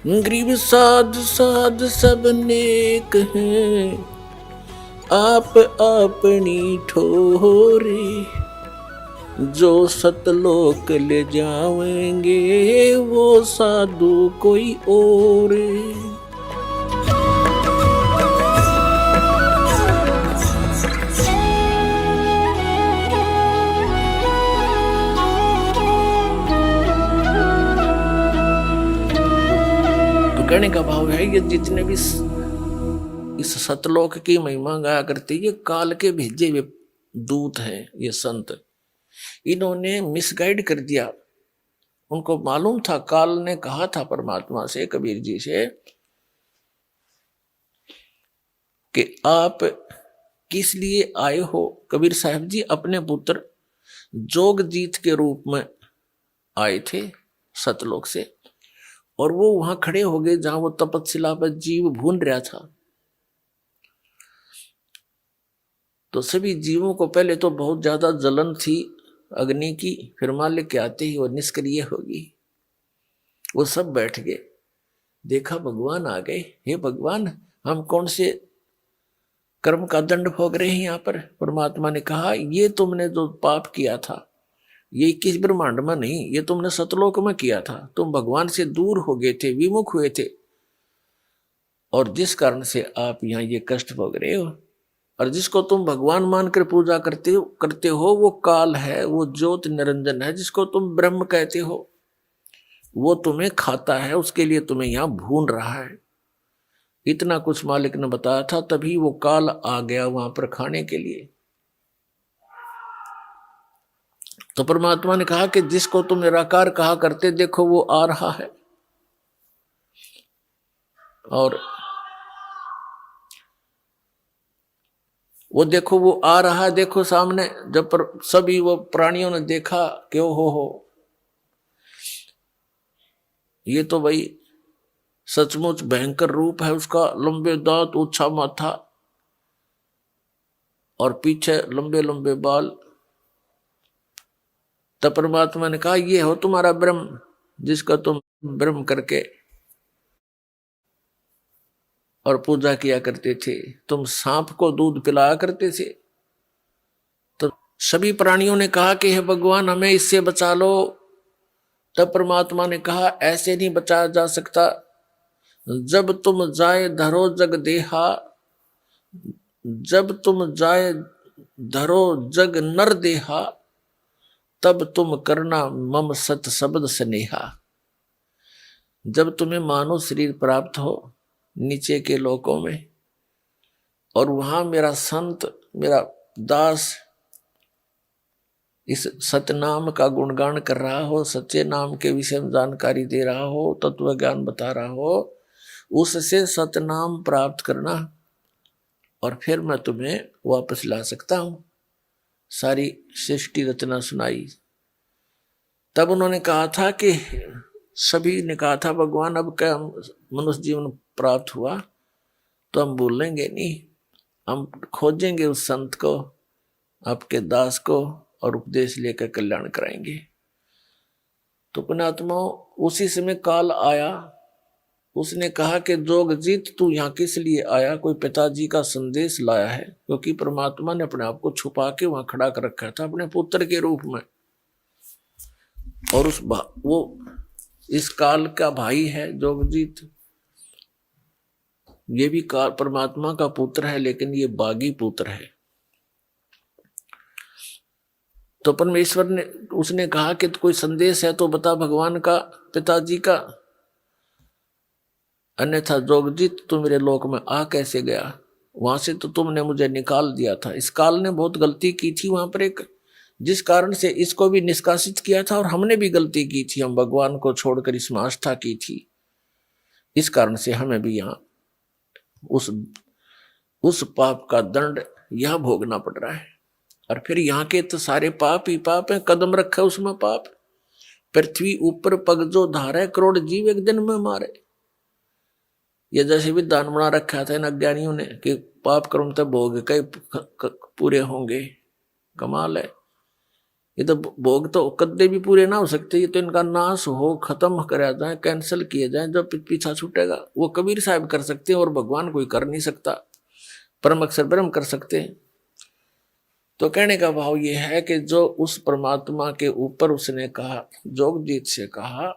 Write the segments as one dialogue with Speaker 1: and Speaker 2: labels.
Speaker 1: गरीब साध साध सब नेक हैं, आप अपनी ठोरे। जो सतलोक ले जाएंगे वो साधु कोई और। तो कहने का भाव है ये जितने भी इस सतलोक की महिमा गाया करते ये काल के भेजे हुए दूत हैं। ये संत इन्होंने मिसगाइड कर दिया। उनको मालूम था, काल ने कहा था परमात्मा से, कबीर जी से, कि आप किस लिए आए हो। कबीर साहब जी अपने पुत्र जोगजीत के रूप में आए थे सतलोक से, और वो वहां खड़े हो गए जहां वो तपस्या पर जीव भून रहा था। तो सभी जीवों को पहले तो बहुत ज्यादा जलन थी अग्नि की, फिर मालिक के आते ही वो निष्क्रिय होगी। वो सब बैठ गए, देखा भगवान आ गए। हे भगवान, हम कौन से कर्म का दंड भोग रहे हैं यहाँ पर। परमात्मा ने कहा, ये तुमने जो पाप किया था ये किस ब्रह्मांड में नहीं, ये तुमने सतलोक में किया था। तुम भगवान से दूर हो गए थे, विमुख हुए थे, और जिस कारण से आप यहाँ ये कष्ट भोग रहे हो। और जिसको तुम भगवान मानकर पूजा करते हो वो काल है, वो ज्योत निरंजन है। जिसको तुम ब्रह्म कहते हो वो तुम्हें खाता है, उसके लिए तुम्हें यहाँ भून रहा है। इतना कुछ मालिक ने बताया था, तभी वो काल आ गया वहां पर खाने के लिए। तो परमात्मा ने कहा कि जिसको तुम निराकार कहा करते, देखो वो आ रहा है। और वो देखो वो आ रहा है, देखो सामने। जब सभी वो प्राणियों ने देखा कि हो ये तो भाई सचमुच भयंकर रूप है उसका। लंबे दांत, ऊंचा माथा और पीछे लंबे लंबे बाल। तब परमात्मा ने कहा, ये हो तुम्हारा ब्रह्म, जिसका तुम ब्रह्म करके और पूजा किया करते थे। तुम सांप को दूध पिलाया करते थे। तो सभी प्राणियों ने कहा कि हे भगवान, हमें इससे बचा लो। तब परमात्मा ने कहा, ऐसे नहीं बचाया जा सकता। जब तुम जाए धरो जग देहा, जब तुम जाए धरो जग नर देहा, तब तुम करना मम सत शब्द स्नेहा। जब तुम्हें मानव शरीर प्राप्त हो नीचे के लोकों में, और वहां मेरा संत, मेरा दास इस सतनाम का गुणगान कर रहा हो, सच्चे नाम के विषय में जानकारी दे रहा हो, तत्व ज्ञान बता रहा हो, उससे सतनाम प्राप्त करना, और फिर मैं तुम्हें वापस ला सकता हूं। सारी सृष्टि रचना सुनाई। तब उन्होंने कहा था कि सभी ने कहा था, भगवान अब क्या मनुष्य जीवन प्राप्त हुआ तो हम भूलेंगे नहीं, हम खोजेंगे उस संत को, आपके दास को, और उपदेश लेकर कल्याण कराएंगे। तो पुण्यात्मा, उसी समय काल आया। उसने कहा कि जोगजीत, तू यहाँ किस लिए आया। कोई पिताजी का संदेश लाया है, क्योंकि परमात्मा ने अपने आप को छुपा के वहां खड़ा कर रखा था अपने पुत्र के रूप में। और वो इस काल का भाई है जोगजीत। ये भी काल परमात्मा का पुत्र है, लेकिन ये बागी पुत्र है। तो परमेश्वर ने, उसने कहा कि कोई संदेश है तो बता भगवान का, पिताजी का, अन्यथा जोगजीत तू मेरे लोक में आ कैसे गया। वहां से तो तुमने मुझे निकाल दिया था। इस काल ने बहुत गलती की थी वहां पर एक, जिस कारण से इसको भी निष्कासित किया था, और हमने भी गलती की थी। हम भगवान को छोड़कर इसमें आस्था की थी, इस कारण से हमें भी यहाँ उस पाप का दंड यह भोगना पड़ रहा है। और फिर यहाँ के तो सारे पाप ही पाप है, कदम रखे उसमें पाप। पृथ्वी ऊपर पग जो धारे, करोड़ जीव एक दिन में मारे। ये जैसे भी दान बना रखा था इन अज्ञानियों ने कि पाप कर्म तो भोग कई पूरे होंगे। कमाल है। ये तो भोग तो कद्दे भी पूरे ना हो सकते, ये तो इनका नाश हो, खत्म कराया जाए, कैंसिल किए जाए, जो पीछा छूटेगा वो कबीर साहब कर सकते हैं और भगवान कोई कर नहीं सकता, परम अक्षर ब्रह्म कर सकते हैं। तो कहने का भाव ये है कि जो उस परमात्मा के ऊपर उसने कहा, जोगजीत से कहा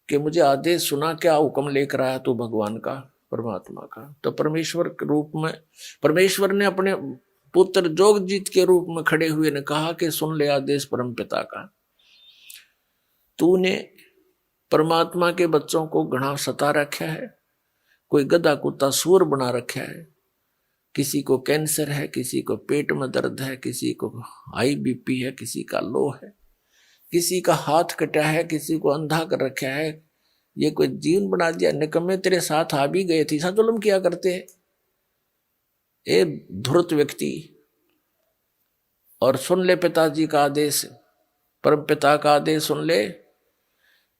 Speaker 1: कि मुझे आदेश सुना, क्या हुक्म लेकर आया तू भगवान का, परमात्मा का। तो परमेश्वर के रूप में परमेश्वर ने अपने पुत्र जोगजीत के रूप में खड़े हुए ने कहा कि सुन ले आदेश परम पिता का, तूने परमात्मा के बच्चों को घना सता रखा है, कोई गधा कुत्ता सूर बना रखा है, किसी को कैंसर है, किसी को पेट में दर्द है, किसी को हाई बीपी है, किसी का लो है, किसी का हाथ कटा है, किसी को अंधा कर रखा है, ये कोई जीवन बना दिया। निकम्मे तेरे साथ आ भी गए थे, ऐसा जुल्म किया करते हैं ए धूर्त व्यक्ति। और सुन ले पिताजी का आदेश, परम पिता का आदेश सुन ले,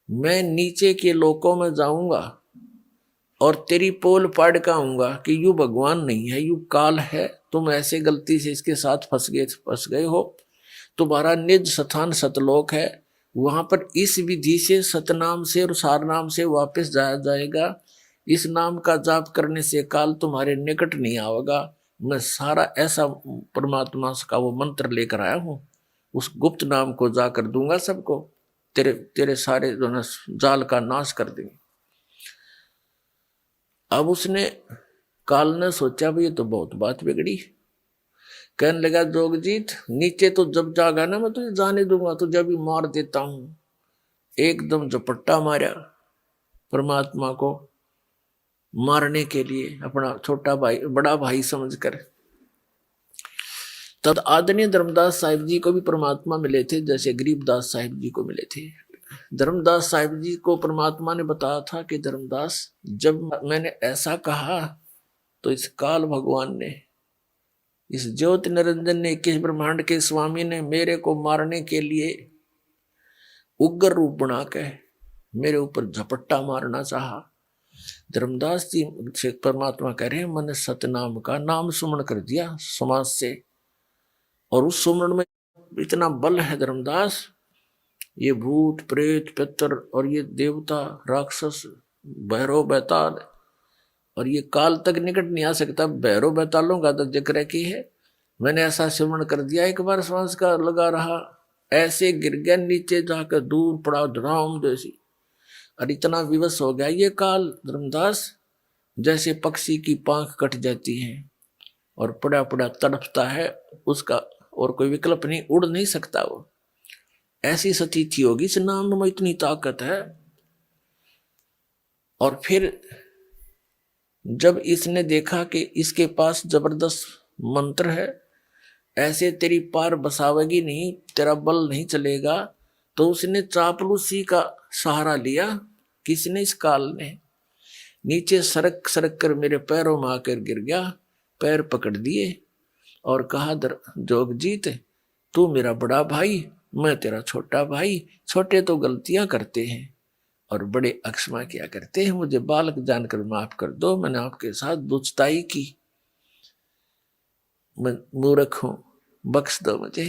Speaker 1: मैं नीचे के लोकों में जाऊंगा और तेरी पोल पाड़ का आऊंगा कि यू भगवान नहीं है, यू काल है, तुम ऐसे गलती से इसके साथ फंस गए हो, तुम्हारा निज स्थान सतलोक है, वहां पर इस विधि से सतनाम से और सार नाम से वापस जाया जाएगा, इस नाम का जाप करने से काल तुम्हारे निकट नहीं आवेगा। मैं सारा ऐसा परमात्मा का वो मंत्र लेकर आया हूं, उस गुप्त नाम को जाकर दूंगा सबको, तेरे सारे जो ना जाल का नाश कर देंगे। अब उसने काल ने सोचा भी ये तो बहुत बात बिगड़ी, कहने लगा जोगजीत नीचे तो जब जागा ना मैं तुझे जाने दूंगा, तुझे भी मार देता हूं। एकदम झपट्टा मारा परमात्मा को मारने के लिए, अपना छोटा भाई बड़ा भाई समझकर। तब आदरणीय धर्मदास साहिब जी को भी परमात्मा मिले थे, जैसे गरीबदास साहिब जी को मिले थे। धर्मदास साहिब जी को परमात्मा ने बताया था कि धर्मदास जब मैंने ऐसा कहा तो इस काल भगवान ने, इस ज्योति निरंजन ने, 21 ब्रह्मांड के स्वामी ने मेरे को मारने के लिए उग्र रूप बना के मेरे ऊपर झपट्टा मारना चाहा। धर्मदास जी से परमात्मा कह रहे हैं मैंने सतनाम का नाम सुमरण कर दिया समाज से, और उस सुमरण में इतना बल है धर्मदास, ये भूत प्रेत पितर और ये देवता राक्षस भैरव बैताल और ये काल तक निकट नहीं आ सकता। भैरव बैतालों का तो जिक्र की है, मैंने ऐसा सिमरण कर दिया, एक बार श्वास का लगा रहा, ऐसे गिर गया नीचे जाकर, दूर पड़ा धराम जैसी, और इतना विवश हो गया ये काल धर्मदास, जैसे पक्षी की पांख कट जाती है और पड़ा पड़ा तड़पता है, उसका और कोई विकल्प नहीं, उड़ नहीं सकता वो, ऐसी स्थिति होगी। इस नाम में इतनी ताकत है। और फिर जब इसने देखा कि इसके पास जबरदस्त मंत्र है, ऐसे तेरी पार बसावेगी नहीं, तेरा बल नहीं चलेगा, तो उसने चापलूसी का सहारा लिया। किसने? इस काल ने। नीचे सरक सरक कर मेरे पैरों में आकर गिर गया, पैर पकड़ दिए और कहा जोगजीत तू मेरा बड़ा भाई, मैं तेरा छोटा भाई, छोटे तो गलतियां करते हैं और बड़े अक्षमा किया करते हैं, मुझे बालक जानकर माफ कर दो, मैंने आपके साथ दुष्टाई की, मैं मूर्ख हूं, बख्श दो मुझे।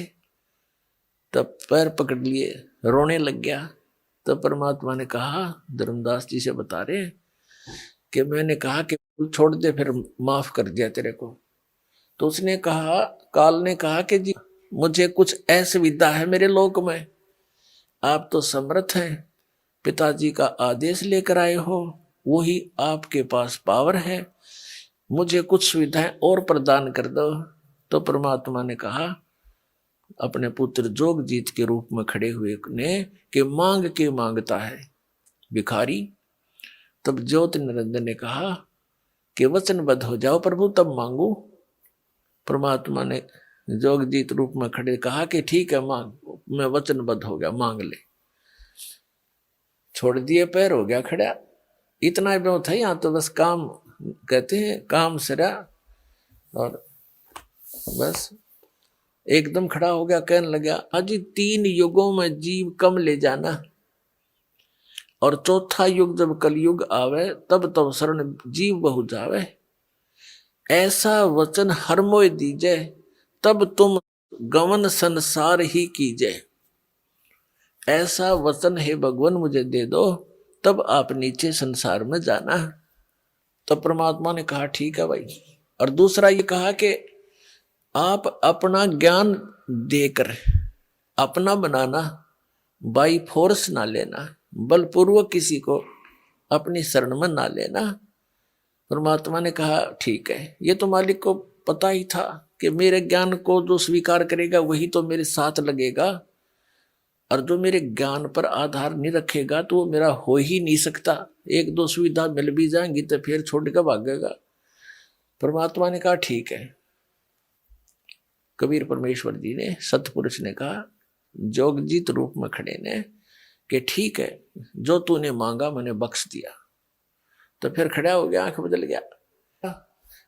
Speaker 1: तब पैर पकड़ लिए, रोने लग गया। तब परमात्मा ने कहा, धर्मदास जी से बता रहे कि मैंने कहा कि छोड़ दे, फिर माफ कर दिया तेरे को। तो उसने कहा, काल ने कहा कि जी मुझे कुछ असुविधा है मेरे लोक में, आप तो समर्थ हैं, पिताजी का आदेश लेकर आए हो, वही आपके पास पावर है, मुझे कुछ सुविधाएं और प्रदान कर दो। तो परमात्मा ने कहा अपने पुत्र जोगजीत के रूप में खड़े हुए ने कि मांग के मांगता है भिखारी। तब ज्योति निरंजन ने कहा कि वचनबद्ध हो जाओ प्रभु, तब मांगू। परमात्मा ने जोगजीत रूप में खड़े कहा कि ठीक है मांग, मैं वचनबद्ध हो गया, मांग ले। छोड़ दिए पैर, हो गया खड़ा। इतना भी था यहाँ तो बस काम कहते हैं, काम सरा, और बस एकदम खड़ा हो गया। कहने लगा अजी 3 युगों में जीव कम ले जाना, और चौथा युग जब कलयुग आवे तब तब शरण जीव बहु जावे, ऐसा वचन हर मोय दीजे, तब तुम गमन संसार ही कीजिए, ऐसा वचन है भगवान मुझे दे दो, तब आप नीचे संसार में जाना। तब परमात्मा ने कहा ठीक है भाई। और दूसरा ये कहा कि आप अपना ज्ञान देकर अपना बनाना, बाई फोर्स ना लेना, बलपूर्वक किसी को अपनी शरण में ना लेना। परमात्मा ने कहा ठीक है, ये तो मालिक को पता ही था कि मेरे ज्ञान को जो स्वीकार करेगा वही तो मेरे साथ लगेगा, और जो मेरे ज्ञान पर आधार नहीं रखेगा तो वो मेरा हो ही नहीं सकता। एक दो सुविधा मिल भी जाएंगी तो फिर छोड़ कर भागेगा। परमात्मा ने कहा ठीक है। कबीर परमेश्वर जी ने, सतपुरुष ने कहा जोगजीत रूप में खड़े ने कि ठीक है, जो तूने मांगा मैंने बख्श दिया। तो फिर खड़ा हो गया, आंख बदल गया।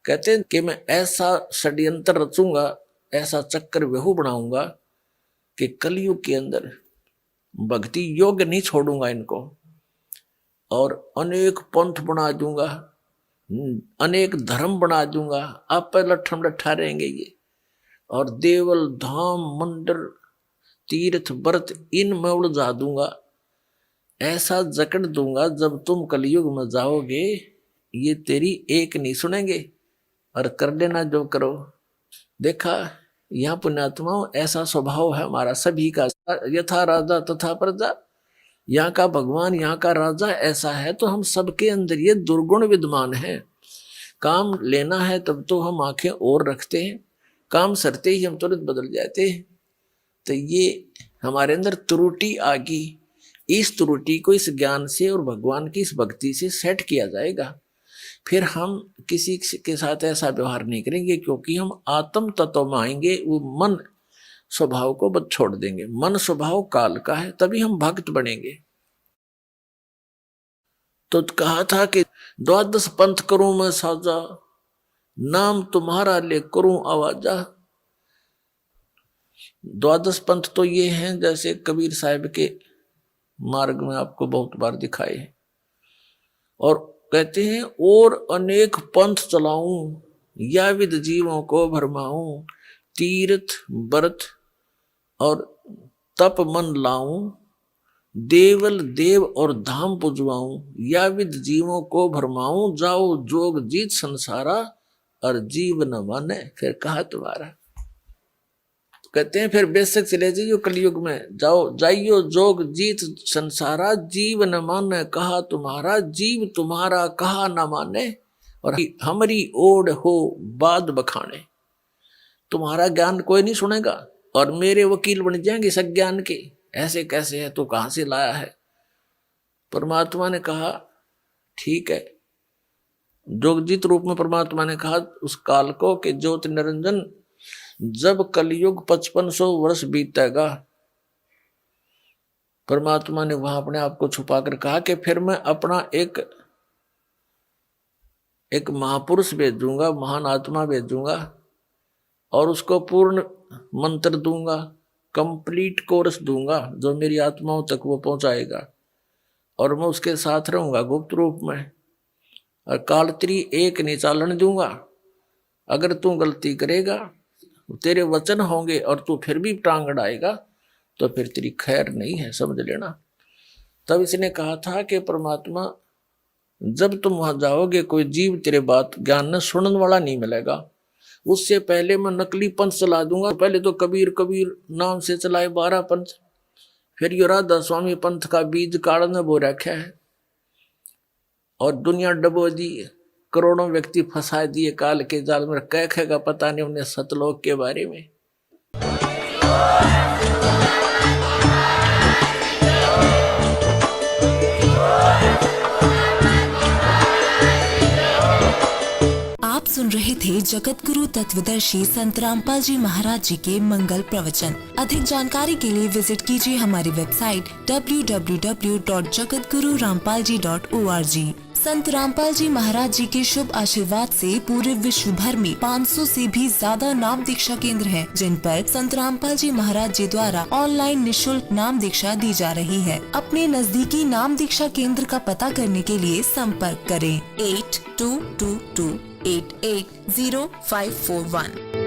Speaker 1: कहते हैं कि मैं ऐसा षड्यंत्र रचूंगा, ऐसा चक्कर व्यहू बनाऊंगा कि कलयुग के अंदर भक्ति योग नहीं छोड़ूंगा इनको, और अनेक पंथ बना दूंगा, अनेक धर्म बना दूंगा। आप पर लट्ठम लट्ठा रहेंगे ये, और देवल धाम मंदिर तीर्थ व्रत इनमें उलझा दूंगा। ऐसा जकड़ दूंगा जब तुम कलयुग में जाओगे ये तेरी एक नहीं सुनेंगे, और कर लेना जो करो। देखा यहाँ पुण्यात्माओं, ऐसा स्वभाव है हमारा सभी का। यथा राजा तथा प्रजा, यहाँ का भगवान यहाँ का राजा ऐसा है, तो हम सबके अंदर ये दुर्गुण विद्यमान है। काम लेना है तब तो हम आंखें और रखते हैं, काम सरते ही हम तुरंत बदल जाते हैं। तो ये हमारे अंदर त्रुटि आ गई। इस त्रुटि को इस ज्ञान से और भगवान की इस भक्ति से सेट किया जाएगा। फिर हम किसी के साथ ऐसा व्यवहार नहीं करेंगे, क्योंकि हम आत्म तत्व में आएंगे। वो मन स्वभाव को बद छोड़ देंगे। मन स्वभाव काल का है, तभी हम भक्त बनेंगे। तो कहा था कि 12 पंथ करूं मैं साजा, नाम तुम्हारा ले करूं आवाजा। 12 पंथ तो ये हैं जैसे कबीर साहब के मार्ग में आपको बहुत बार दिखाए, और कहते हैं और अनेक पंथ चलाऊं, या विद जीवों को भरमाऊं, तीर्थ व्रत और तप मन लाऊं, देवल देव और धाम पुजवाऊं, या विद जीवों को भरमाऊं, जाओ जोग जीत संसारा, और जीव न माने फिर कहा तुम्हारा। कहते हैं फिर बेशक चले जाइयो कलयुग में, जाओ जाइयो जोग जीत संसारा, जीव न माने कहा तुम्हारा, जीव तुम्हारा कहा न माने, और हमारी ओढ़ हो बाद बखाने। तुम्हारा ज्ञान कोई नहीं सुनेगा, और मेरे वकील बन जाएंगे सज्ञान के, ऐसे कैसे है तो कहां से लाया है। परमात्मा ने कहा ठीक है। जोगजीत रूप में परमात्मा ने कहा उस काल को कि ज्योति निरंजन, जब कलयुग 5500 वर्ष बीतेगा, परमात्मा ने वहां अपने आप को छुपाकर कहा कि फिर मैं अपना एक महापुरुष भेजूंगा, महान आत्मा भेजूंगा, और उसको पूर्ण मंत्र दूंगा, कंप्लीट कोर्स दूंगा, जो मेरी आत्माओं तक वो पहुंचाएगा, और मैं उसके साथ रहूंगा गुप्त रूप में, और कालत्री एक नहीं चालन दूंगा। अगर तू गलती करेगा, तेरे वचन होंगे और तू फिर भी टांग अड़ाएगा, तो फिर तेरी खैर नहीं है, समझ लेना। तब इसने कहा था कि परमात्मा जब तुम वहां जाओगे कोई जीव तेरे बात ज्ञान न सुनने वाला नहीं मिलेगा। उससे पहले मैं नकली पंथ चला दूंगा। पहले तो कबीर कबीर नाम से चलाए 12 पंथ, फिर यो राधा स्वामी पंथ का बीज काढ़ने बो रखा है, और दुनिया डबो दी, करोड़ों व्यक्ति फंसा दिए काल के जाल में। कह पता नहीं उन्हें सतलोक के बारे में।
Speaker 2: आप सुन रहे थे जगत गुरु तत्वदर्शी संत रामपाल जी महाराज जी के मंगल प्रवचन। अधिक जानकारी के लिए विजिट कीजिए हमारी वेबसाइट www.jagatgururampalji.org। संत रामपाल जी महाराज जी के शुभ आशीर्वाद से पूरे विश्व भर में 500 से भी ज्यादा नाम दीक्षा केंद्र हैं, जिन पर संत रामपाल जी महाराज जी द्वारा ऑनलाइन निशुल्क नाम दीक्षा दी जा रही है। अपने नजदीकी नाम दीक्षा केंद्र का पता करने के लिए संपर्क करें 8222880541।